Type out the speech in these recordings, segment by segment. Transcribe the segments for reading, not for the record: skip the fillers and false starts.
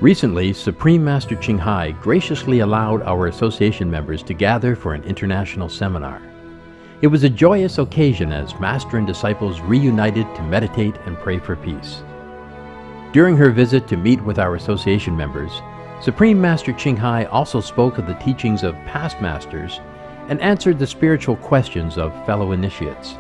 Recently, Supreme Master Ching Hai graciously allowed our association members to gather for an international seminar. It was a joyous occasion as Master and disciples reunited to meditate and pray for peace. During her visit to meet with our association members, Supreme Master Ching Hai also spoke of the teachings of past masters and answered the spiritual questions of fellow initiates.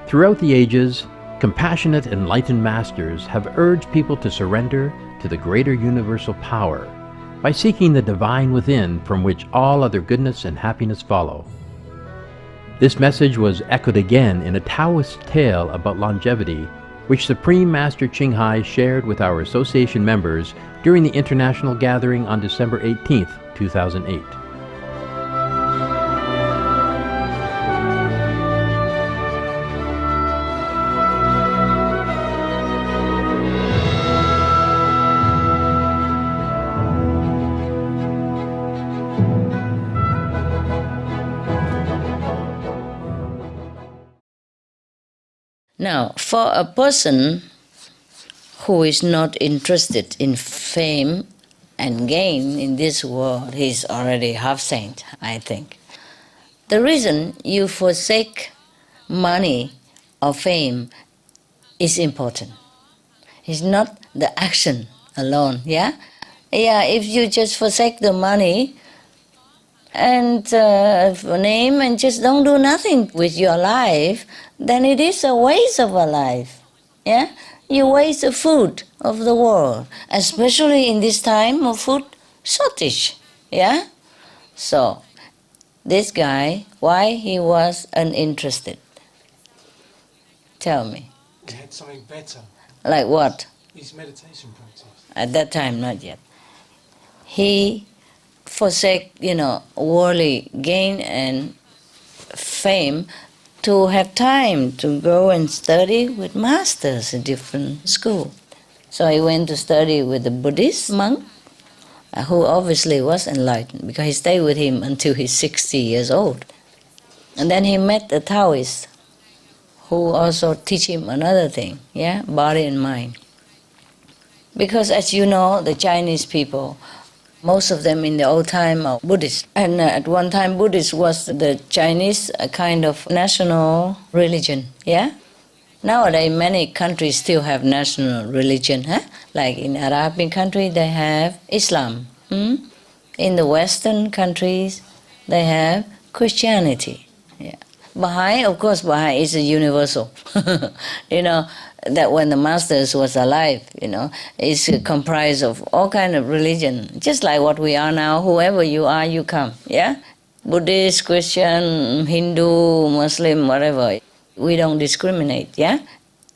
Throughout the ages, compassionate enlightened masters have urged people to surrender to the greater universal power by seeking the divine within from which all other goodness and happiness follow. This message was echoed again in a Taoist tale about longevity, which Supreme Master Ching Hai shared with our association members during the international gathering on December 18, 2008. Now, for a person who is not interested in fame and gain in this world, he's already half saint, I think. The reason you forsake money or fame is important. It's not the action alone, yeah? Yeah, if you just forsake the money and name and just don't do nothing with your life, then it is a waste of a life. Yeah? You waste the food of the world, especially in this time of food shortage. Yeah? So, this guy, why he was uninterested? Tell me. He had something better. Like what? His meditation practice. At that time, not yet. He forsake, worldly gain and fame to have time to go and study with masters in different schools. So he went to study with a Buddhist monk who obviously was enlightened because he stayed with him until he's 60 years old. And then he met a Taoist who also teach him another thing, yeah, body and mind. Because as you know, the Chinese people, most of them in the old time are Buddhist. And at one time, Buddhist was the Chinese kind of national religion, yeah? Nowadays, many countries still have national religion, huh? Like in Arabian country, they have Islam. In the Western countries, they have Christianity. Yeah. Baha'i, of course, Baha'i is a universal. That when the masters was alive, it's comprised of all kind of religion, just like what we are now. Whoever you are, you come, yeah? Buddhist, Christian, Hindu, Muslim, whatever. We don't discriminate, yeah?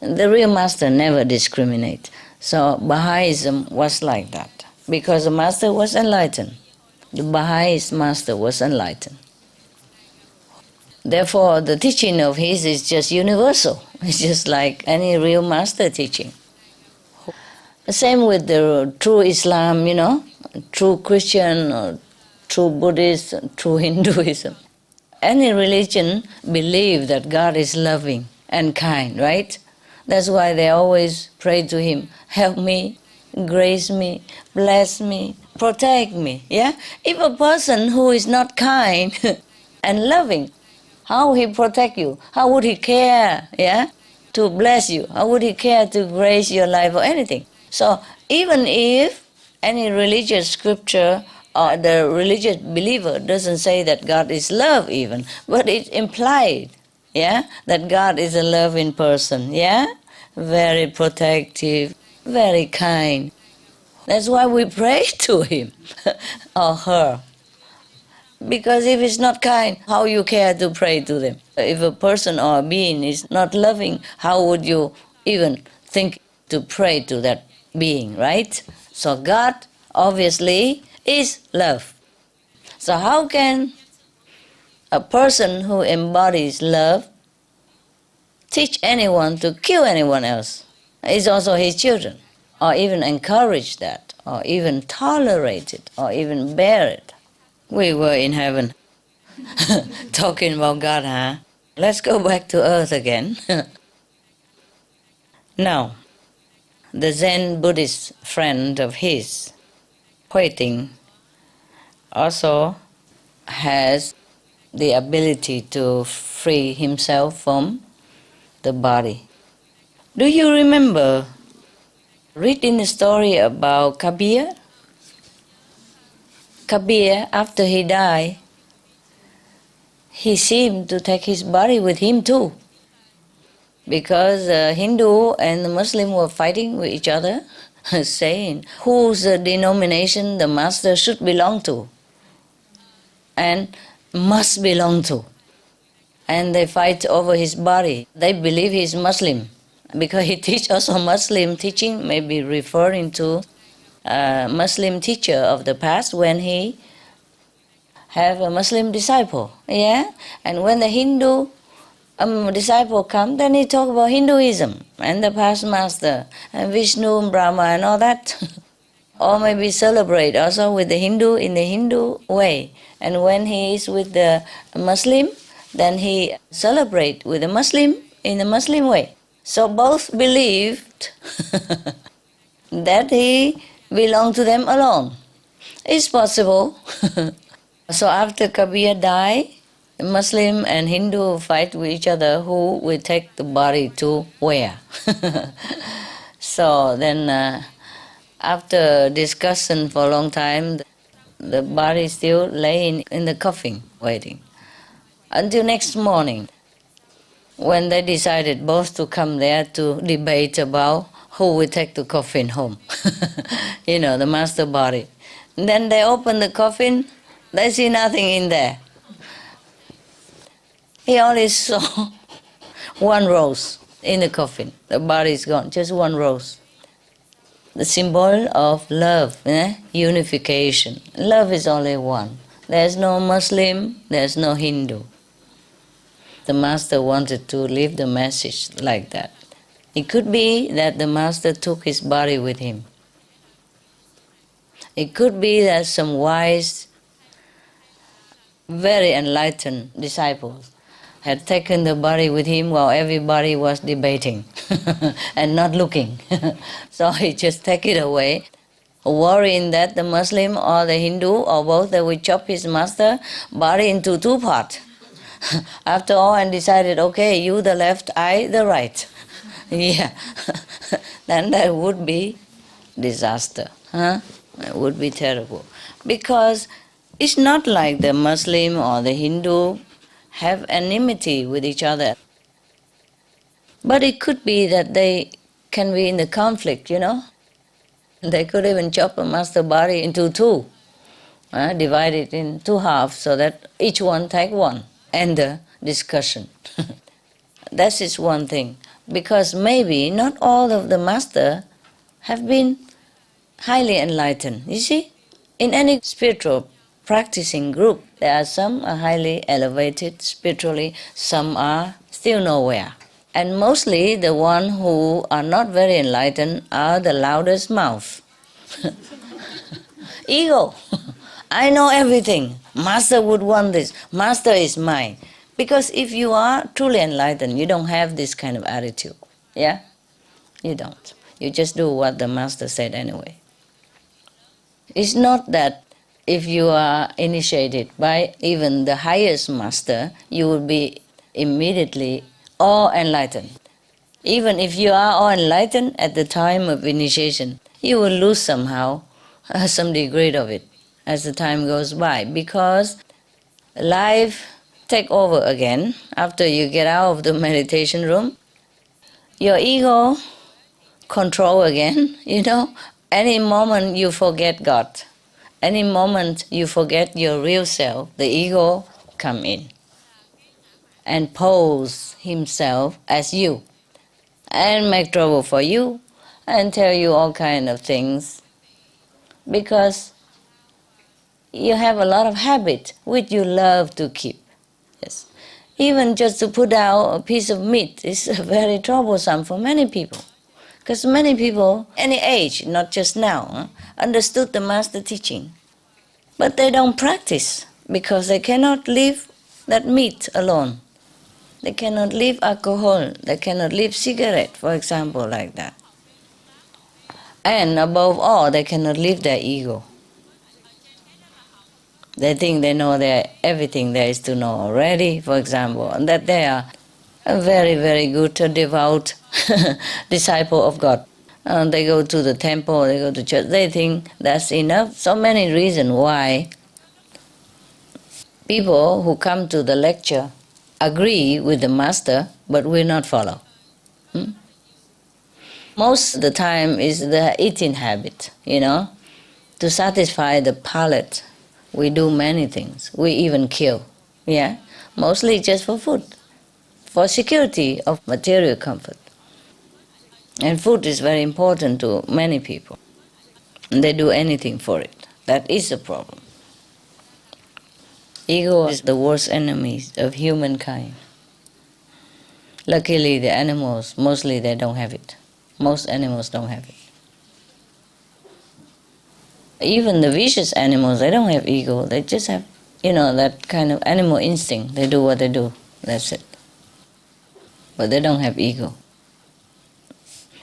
The real master never discriminate. So Baha'ism was like that, because the master was enlightened. The Baha'ist master was enlightened. Therefore, the teaching of his is just universal. It's just like any real master teaching. Same with the true Islam, true Christian, or true Buddhist, true Hinduism. Any religion believe that God is loving and kind, right? That's why they always pray to Him, help me, grace me, bless me, protect me, yeah? If a person who is not kind and loving, how he protect you? How would he care, yeah, to bless you? How would he care to grace your life or anything? So even if any religious scripture or the religious believer doesn't say that God is love even, but it's implied, yeah, that God is a loving person, yeah, very protective, very kind. That's why we pray to him or her. Because if it's not kind, how you care to pray to them? If a person or a being is not loving, how would you even think to pray to that being, right? So God, obviously, is love. So how can a person who embodies love teach anyone to kill anyone else? It's also his children, or even encourage that, or even tolerate it, or even bear it. We were in heaven, talking about God, huh? Let's go back to earth again. Now, the Zen Buddhist friend of his, waiting, also has the ability to free himself from the body. Do you remember reading the story about Kabir? Kabir, after he died, he seemed to take his body with him too, because the Hindu and the Muslim were fighting with each other, saying whose denomination the master should belong to and must belong to. And they fight over his body. They believe he's Muslim, because he teach also Muslim teaching, maybe referring to a Muslim teacher of the past when he have a Muslim disciple. Yeah? And when the Hindu disciple come, then he talk about Hinduism and the past master and Vishnu and Brahma and all that. Or maybe celebrate also with the Hindu in the Hindu way. And when he is with the Muslim, then he celebrate with the Muslim in the Muslim way. So both believed that he belonged to them alone. It's possible. So after Kabir died, Muslim and Hindu fight with each other who will take the body to where. So then after discussion for a long time, the body still laying in the coffin waiting. Until next morning, when they decided both to come there to debate about who will take the coffin home. The master body. And then they open the coffin, they see nothing in there. He only saw one rose in the coffin. The body is gone, just one rose. The symbol of love, unification. Love is only one. There's no Muslim, there's no Hindu. The master wanted to leave the message like that. It could be that the master took his body with him. It could be that some wise, very enlightened disciples had taken the body with him while everybody was debating and not looking. So he just take it away, worrying that the Muslim or the Hindu or both, they would chop his master body into two parts. After all, and decided, okay, you the left, I the right. Yeah. Then that would be disaster. It would be terrible. Because it's not like the Muslim or the Hindu have enmity with each other. But it could be that they can be in the conflict, They could even chop a master body into two, divide it in two halves so that each one take one. End the discussion. That is one thing. Because maybe not all of the masters have been highly enlightened. You see, in any spiritual practicing group, there are some are highly elevated spiritually, some are still nowhere. And mostly the ones who are not very enlightened are the loudest mouth. Ego. I know everything. Master would want this. Master is mine. Because if you are truly enlightened, you don't have this kind of attitude. Yeah? You don't. You just do what the master said anyway. It's not that if you are initiated by even the highest master, you will be immediately all enlightened. Even if you are all enlightened at the time of initiation, you will lose somehow some degree of it as the time goes by, because life take over again after you get out of the meditation room. Your ego control again, Any moment you forget God, any moment you forget your real self, the ego come in and pose himself as you and make trouble for you and tell you all kind of things, because you have a lot of habit which you love to keep. Yes. Even just to put out a piece of meat is very troublesome for many people. Because many people, any age, not just now, understood the master teaching. But they don't practice because they cannot leave that meat alone. They cannot leave alcohol. They cannot leave cigarette, for example, like that. And above all, they cannot leave their ego. They think they know everything there is to know already, for example, and that they are a very, very good, devout disciple of God. They go to the temple, they go to church, they think that's enough. So many reasons why people who come to the lecture agree with the master, but will not follow. Most of the time is the eating habit, To satisfy the palate, we do many things. We even kill, Mostly just for food, for security of material comfort. And food is very important to many people. And they do anything for it. That is the problem. Ego is the worst enemy of humankind. Luckily, the animals, mostly they don't have it. Most animals don't have it. Even the vicious animals, they don't have ego. They just have, that kind of animal instinct. They do what they do. That's it. But they don't have ego.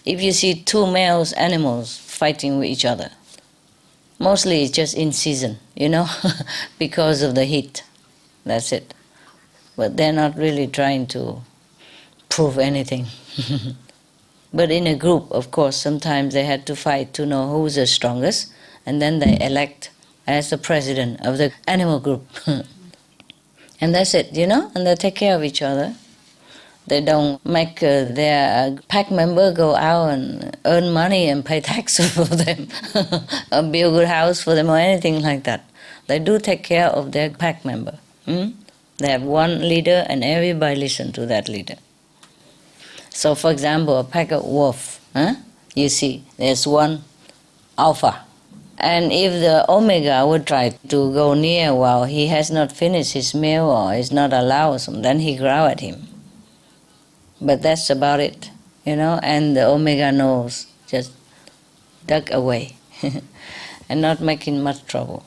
If you see two male animals fighting with each other, mostly it's just in season, because of the heat. That's it. But they're not really trying to prove anything. But in a group, of course, sometimes they had to fight to know who's the strongest, and then they elect as the president of the animal group. And that's it, and they take care of each other. They don't make their pack member go out and earn money and pay tax for them, or build a good house for them or anything like that. They do take care of their pack member. They have one leader and everybody listen to that leader. So for example, a pack of wolf, you see, there's one alpha. And if the omega would try to go near while he has not finished his meal or is not allowed, then he growl at him. But that's about it, and the omega knows, just duck away and not making much trouble.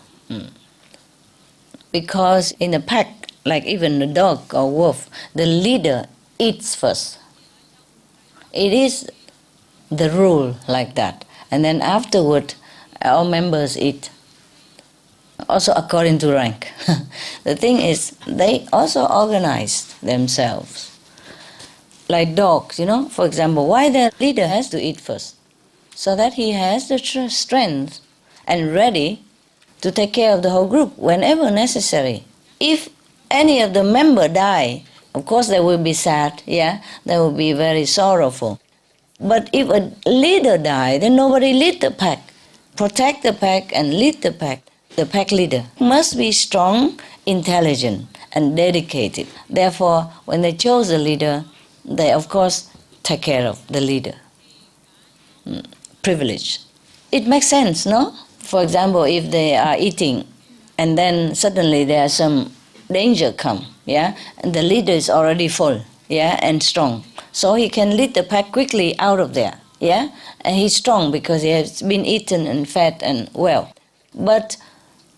Because in a pack, like even the dog or wolf, the leader eats first. It is the rule like that. And then afterward, all members eat. Also according to rank. The thing is, they also organize themselves. Like dogs, for example, why the leader has to eat first? So that he has the strength and ready to take care of the whole group whenever necessary. If any of the member die, of course they will be sad, they will be very sorrowful. But if a leader die, then nobody lead the pack. Protect the pack and lead the pack. The pack leader must be strong, intelligent, and dedicated. Therefore, when they chose the leader, they of course take care of the leader. Privilege. It makes sense, no? For example, if they are eating and then suddenly there's some danger come, and the leader is already full, and strong. So he can lead the pack quickly out of there, and he's strong because he has been eaten and fed and well. But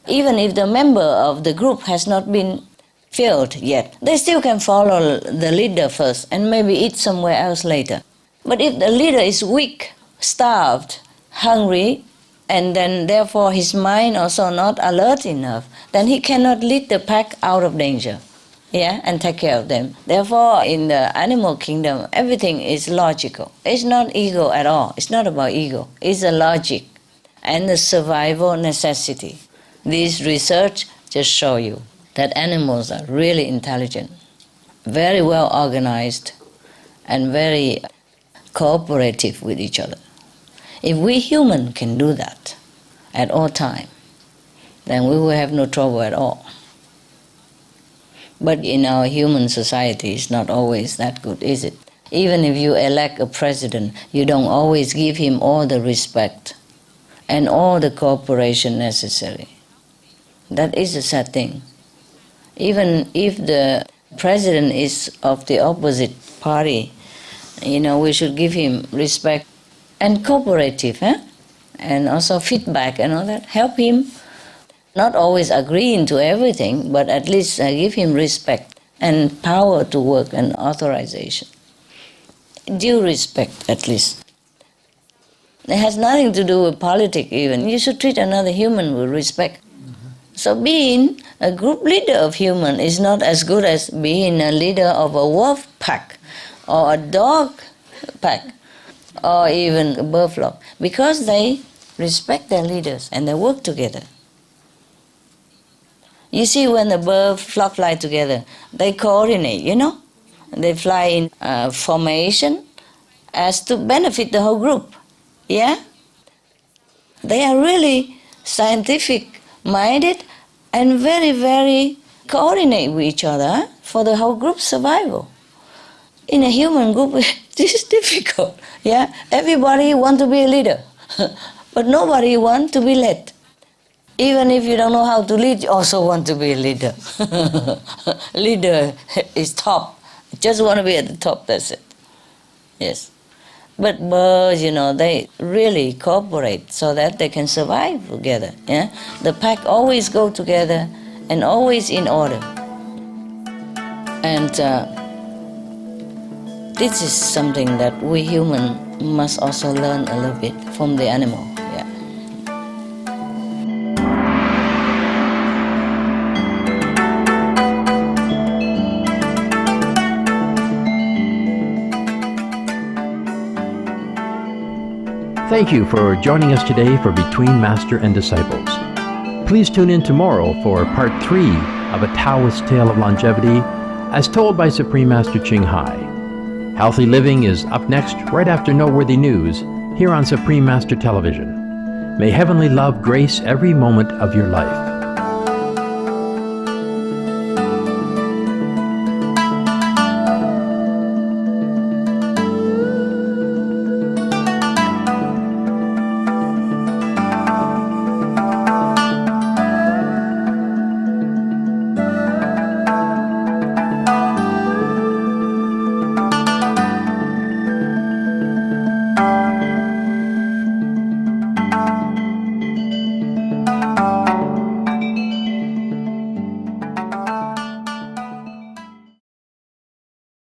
even if the member of the group has not been filled yet, they still can follow the leader first and maybe eat somewhere else later. But if the leader is weak, starved, hungry, and then therefore his mind also not alert enough, then he cannot lead the pack out of danger, and take care of them. Therefore, in the animal kingdom, everything is logical. It's not ego at all. It's not about ego. It's a logic and the survival necessity. This research just show you that animals are really intelligent, very well organized, and very cooperative with each other. If we humans can do that at all time, then we will have no trouble at all. But in our human society, it's not always that good, is it? Even if you elect a president, you don't always give him all the respect and all the cooperation necessary. That is a sad thing. Even if the president is of the opposite party, we should give him respect and cooperative, and also feedback and all that. Help him, not always agreeing to everything, but at least give him respect and power to work and authorization. Due respect, at least. It has nothing to do with politics even. You should treat another human with respect. So being a group leader of human is not as good as being a leader of a wolf pack or a dog pack or even a bird flock, because they respect their leaders and they work together. You see, when the bird flock fly together, they coordinate, you know. They fly in formation as to benefit the whole group. Yeah? They are really scientific-minded and very, very coordinate with each other for the whole group's survival. In a human group, this is difficult. Yeah? Everybody wants to be a leader, but nobody wants to be led. Even if you don't know how to lead, you also want to be a leader. Leader is top. Just want to be at the top, that's it. Yes. But birds, you know, they really cooperate so that they can survive together. Yeah? The pack always go together and always in order. And this is something that we human must also learn a little bit from the animal. Yeah. Thank you for joining us today for Between Master and Disciples. Please tune in tomorrow for Part 3 of a Taoist tale of longevity as told by Supreme Master Ching Hai. Healthy Living is up next right after Noteworthy News here on Supreme Master Television. May heavenly love grace every moment of your life.